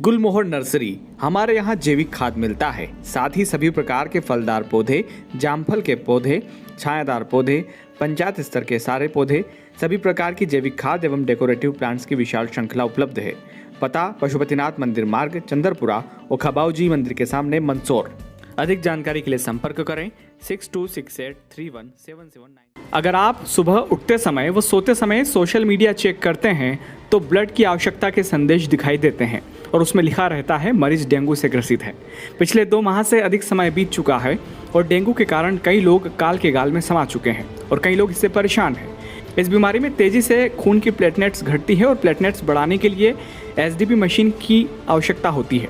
गुलमोहर nursery. हमारे यहाँ जैविक खाद मिलता है, साथ ही सभी प्रकार के फलदार पौधे, जामफल के पौधे, छायादार पौधे, पंचायत स्तर के सारे पौधे, सभी प्रकार की जैविक खाद एवं डेकोरेटिव प्लांट्स की विशाल श्रृंखला उपलब्ध है। पता पशुपतिनाथ मंदिर मार्ग, चंद्रपुरा और खबाऊजी मंदिर के सामने, मंदसौर। अधिक जानकारी के लिए संपर्क करें 6268317779। अगर आप सुबह उठते समय व सोते समय सोशल मीडिया चेक करते हैं तो ब्लड की आवश्यकता के संदेश दिखाई देते हैं और उसमें लिखा रहता है मरीज डेंगू से ग्रसित है। पिछले 2 माह से अधिक समय बीत चुका है और डेंगू के कारण कई लोग काल के गाल में समा चुके हैं और कई लोग इससे परेशान हैं। इस बीमारी में तेज़ी से खून की प्लेटलेट्स घटती है और प्लेटलेट्स बढ़ाने के लिए एसडीपी मशीन की आवश्यकता होती है।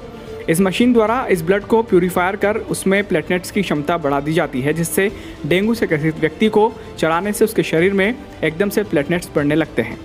इस मशीन द्वारा इस ब्लड को प्यूरिफायर कर उसमें प्लेटलेट्स की क्षमता बढ़ा दी जाती है, जिससे डेंगू से ग्रसित व्यक्ति को चढ़ाने से उसके शरीर में एकदम से प्लेटलेट्स बढ़ने लगते हैं।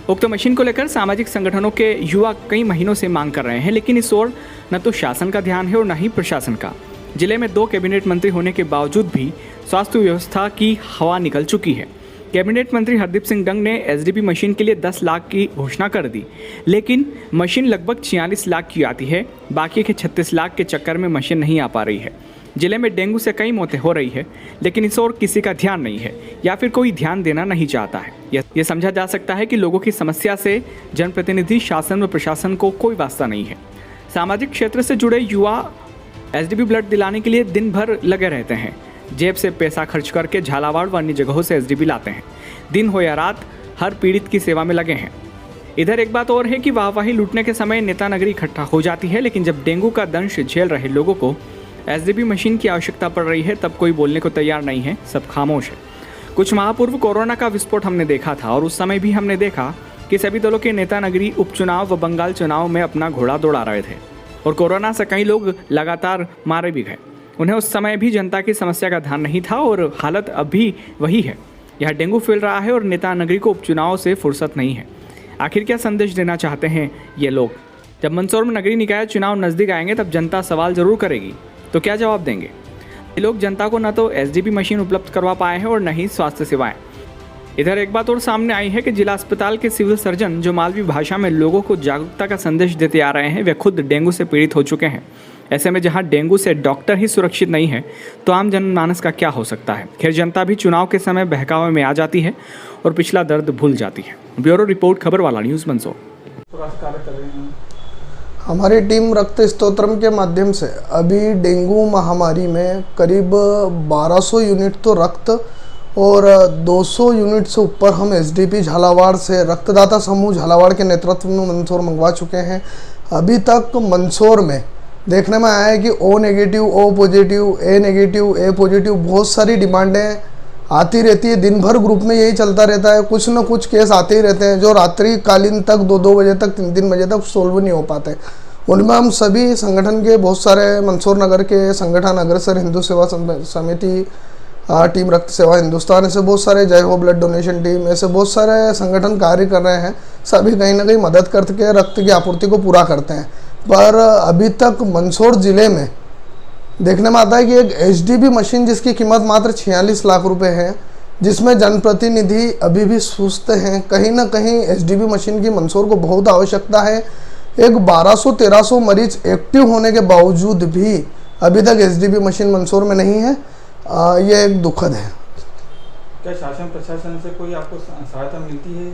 उक्त मशीन को लेकर सामाजिक संगठनों के युवा कई महीनों से मांग कर रहे हैं, लेकिन इस ओर न तो शासन का ध्यान है और न ही प्रशासन का। जिले में 2 कैबिनेट मंत्री होने के बावजूद भी स्वास्थ्य व्यवस्था की हवा निकल चुकी है। कैबिनेट मंत्री हरदीप सिंह डंग ने एसडीपी मशीन के लिए 10 लाख की घोषणा कर दी, लेकिन मशीन लगभग 46 लाख की आती है। बाकी के 36 लाख के चक्कर में मशीन नहीं आ पा रही है। जिले में डेंगू से कई मौतें हो रही है, लेकिन इस ओर किसी का ध्यान नहीं है या फिर कोई ध्यान देना नहीं चाहता है। यह समझा जा सकता है कि लोगों की समस्या से जनप्रतिनिधि, शासन व प्रशासन को कोई वास्ता नहीं है। सामाजिक क्षेत्र से जुड़े युवा एसडीपी ब्लड दिलाने के लिए दिन भर लगे रहते हैं। जेब से पैसा खर्च करके झालावाड़ व अन्य जगहों से एसडीपी लाते हैं। दिन हो या रात हर पीड़ित की सेवा में लगे हैं। इधर एक बात और है कि वाहवाही लूटने के समय नेता नगरी इकट्ठा हो जाती है, लेकिन जब डेंगू का दंश झेल रहे लोगों को एसडीपी मशीन की आवश्यकता पड़ रही है तब कोई बोलने को तैयार नहीं है, सब खामोश है। कुछ माह पूर्व कोरोना का विस्फोट हमने देखा था और उस समय भी हमने देखा कि सभी दलों के नेता नगरी उपचुनाव व बंगाल चुनाव में अपना घोड़ा दौड़ा रहे थे और कोरोना से कई लोग लगातार मारे भी गए। उन्हें उस समय भी जनता की समस्या का ध्यान नहीं था और हालत अब भी वही है। यह डेंगू फैल रहा है और नेता नगरी को उपचुनाव से फुर्सत नहीं है। आखिर क्या संदेश देना चाहते हैं ये लोग? जब मंदसौर में नगरीय निकाय चुनाव नज़दीक आएंगे तब जनता सवाल जरूर करेगी, तो क्या जवाब देंगे? ये लोग जनता को न तो एसडीपी मशीन उपलब्ध करवा पाए हैं और न ही स्वास्थ्य सेवाएं। इधर एक बात और सामने आई है कि जिला अस्पताल के सिविल सर्जन, जो मालवी भाषा में लोगों को जागरूकता का संदेश देते आ रहे हैं, वे खुद डेंगू से पीड़ित हो चुके हैं। ऐसे में जहां डेंगू से डॉक्टर ही सुरक्षित नहीं है तो आम जनमानस का क्या हो सकता है? खैर, जनता भी चुनाव के समय बहकावे में आ जाती है और पिछला दर्द भूल जाती है। ब्यूरो रिपोर्ट, खबर वाला न्यूज़, मंदसौर। हमारी टीम रक्त स्तोत्रम के माध्यम से अभी डेंगू महामारी में करीब 1200 यूनिट तो रक्त और 200 यूनिट से ऊपर हम एसडीपी झालावाड़ से रक्तदाता समूह झालावाड़ के नेतृत्व में मंदसौर मंगवा चुके हैं। अभी तक मंदसौर में देखने में आया है कि ओ नेगेटिव, ओ पॉजिटिव, ए नेगेटिव, ए पॉजिटिव बहुत सारी डिमांडें आती रहती है। दिन भर ग्रुप में यही चलता रहता है, कुछ न कुछ केस आते ही रहते हैं जो रात्रि कालीन तक 2-2 बजे तक, 3-3 बजे तक सोल्व नहीं हो पाते। उनमें हम सभी संगठन के बहुत सारे मंदसौर नगर के संगठन, अग्रसर हिंदू सेवा समिति, टीम रक्त सेवा हिंदुस्तान, ऐसे बहुत सारे, जय हो ब्लड डोनेशन टीम, ऐसे बहुत सारे संगठन कार्य कर रहे हैं। सभी कहीं ना कहीं मदद करके रक्त की आपूर्ति को पूरा करते हैं। पर अभी तक मंदसौर जिले में देखने में आता है कि एक एसडीपी मशीन जिसकी कीमत मात्र 46 लाख रुपए है, जिसमें जनप्रतिनिधि अभी भी सुस्त हैं। कहीं ना कहीं एसडीपी मशीन की मंदसौर को बहुत आवश्यकता है। एक 1200-1300 मरीज एक्टिव होने के बावजूद भी अभी तक एसडीपी मशीन मंदसौर में नहीं है। ये एक दुखद है। क्या शासन प्रशासन से कोई आपको सहायता मिलती है?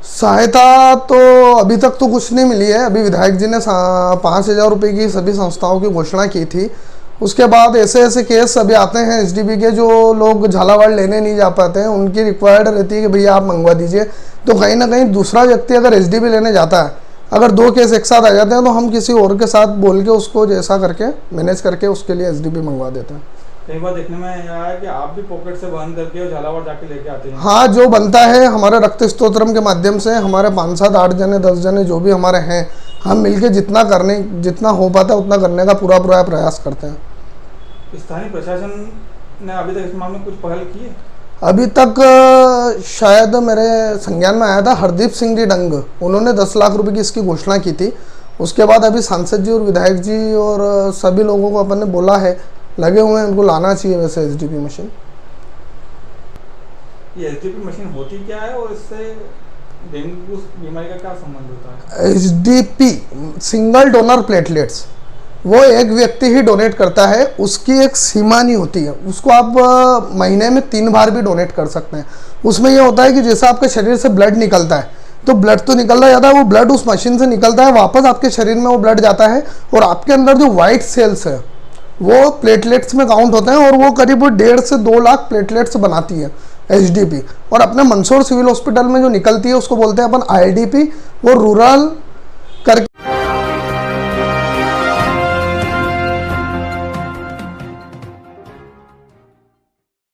सहायता तो अभी तक तो कुछ नहीं मिली है। अभी विधायक जी ने 5000 रुपये की सभी संस्थाओं की घोषणा की थी। उसके बाद ऐसे केस अभी आते हैं एसडीपी के, जो लोग झालावाड़ लेने नहीं जा पाते हैं, उनकी रिक्वायर्ड रहती है कि भैया आप मंगवा दीजिए। तो कहीं ना कहीं दूसरा व्यक्ति अगर एसडीपी लेने जाता है, अगर 2 केस एक साथ आ जाते हैं तो हम किसी और के साथ बोल के उसको जैसा करके मैनेज करके उसके लिए एसडीपी मंगवा देते हैं। कई बार देखने में आया है कि आप भी पॉकेट से बंद करके झालावाड़ जाके लेके आते हैं। हाँ, जो बनता है हमारे रक्त स्तोत्रम के माध्यम से हमारे 5, 7, 8 जने, 10 जने जो भी हमारे हैं, हम मिलके जितना हो पाता है उतना करने का पूरा प्रयास करते हैं। स्थानीय प्रशासन ने अभी तक इस मामले में कुछ पहल की है? अभी तक शायद मेरे संज्ञान में आया था हरदीप सिंह जी डंग, उन्होंने 10 लाख रुपए की इसकी घोषणा की थी। उसके बाद अभी सांसद जी और विधायक जी और सभी लोगों को अपन ने बोला है, लगे हुए हैं, उनको लाना चाहिए वैसे एसडीपी मशीन। ये एसडीपी मशीन होती क्या है और इससे डेंगू बीमारी का क्या संबंध होता है? एचडीपी सिंगल डोनर प्लेटलेट्स, वो एक व्यक्ति ही डोनेट करता है, उसकी एक सीमा नहीं होती है, उसको आप महीने में 3 बार भी डोनेट कर सकते हैं। उसमें ये होता है कि जैसे आपके शरीर से ब्लड निकलता है, तो ब्लड तो निकलता जाता है, वो ब्लड उस मशीन से निकलता है, वापस आपके शरीर में वो ब्लड जाता है, और आपके अंदर जो वाइट सेल्स है वो प्लेटलेट्स में काउंट होते हैं, और वो करीब 1.5 से 2 लाख प्लेटलेट्स बनाती है एचडीपी। और अपने मंदसौर सिविल हॉस्पिटल में जो निकलती है उसको बोलते हैं अपन आईडीपी, वो रूरल